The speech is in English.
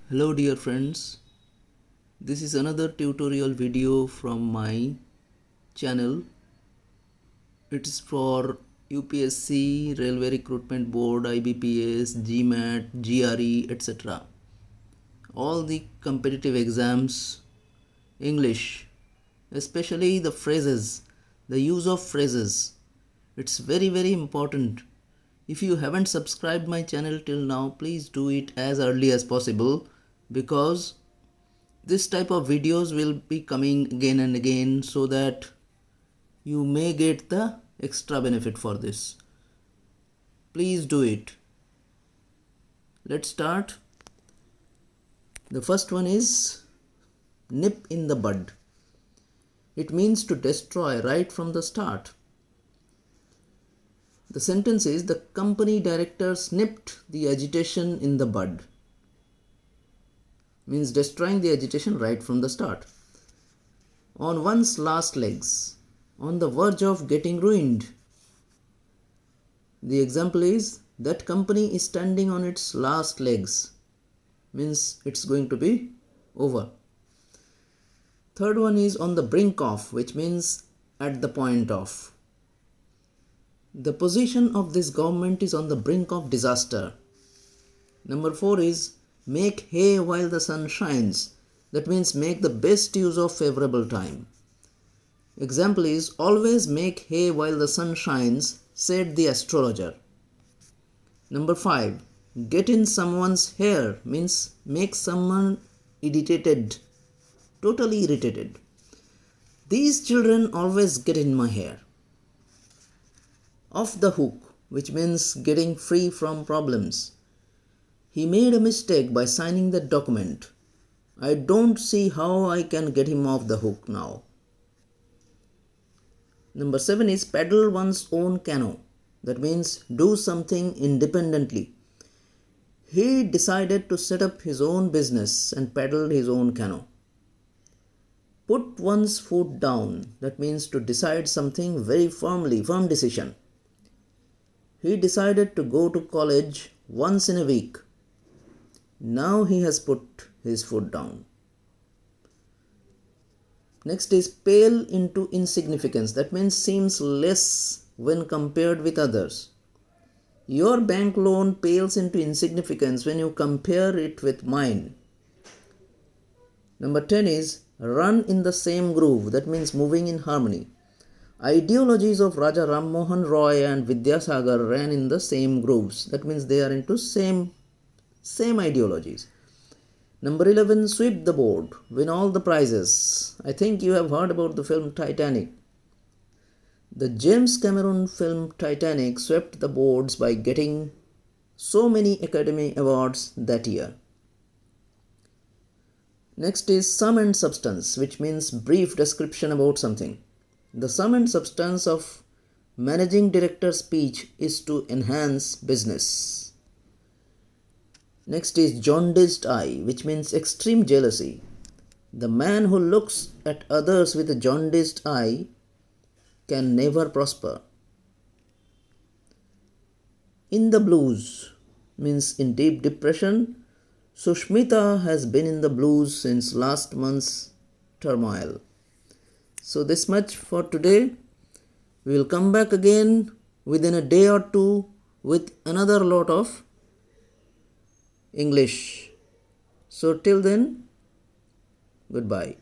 Hello dear friends, this is another tutorial video from my channel. It is for UPSC, Railway Recruitment Board, IBPS, GMAT, GRE, etc. All the competitive exams, English, especially the phrases, the use of phrases. It's very important. If you haven't subscribed my channel till now, please do it as early as possible, because this type of videos will be coming again and again, so that you may get the extra benefit for this. Please do it. Let's start. The first one is nip in the bud. It means to destroy right from the start. The sentence is, the company directors nipped the agitation in the bud. Means destroying the agitation right from the start. On one's last legs, on the verge of getting ruined. The example is, that company is standing on its last legs. Means it's going to be over. Third one is on the brink of, which means at the point of. The position of this government is on the brink of disaster. Number 4 is make hay while the sun shines. That means make the best use of favorable time. Example is, always make hay while the sun shines, said the astrologer. Number 5, get in someone's hair means make someone irritated, totally irritated. These children always get in my hair. Off the hook, which means getting free from problems. He made a mistake by signing the document. I don't see how I can get him off the hook now. Number 7 is paddle one's own canoe. That means do something independently. He decided to set up his own business and paddled his own canoe. Put one's foot down. That means to decide something very firmly, firm decision. He decided to go to college once in a week. Now he has put his foot down. Next is pale into insignificance. That means seems less when compared with others. Your bank loan pales into insignificance when you compare it with mine. Number 10 is run in the same groove. That means moving in harmony. Ideologies of Raja Ram Mohan Roy and Vidyasagar ran in the same grooves. That means they are into same ideologies. Number 11, sweep the board, win all the prizes. I think you have heard about the film Titanic. The James Cameron film Titanic swept the boards by getting so many Academy Awards that year. Next is sum and substance, which means brief description about something. The sum and substance of managing director's speech is to enhance business. Next is jaundiced eye, which means extreme jealousy. The man who looks at others with a jaundiced eye can never prosper. In the blues means in deep depression. Sushmita has been in the blues since last month's turmoil. So this much for today. We will come back again within a day or two with another lot of English. So till then, goodbye.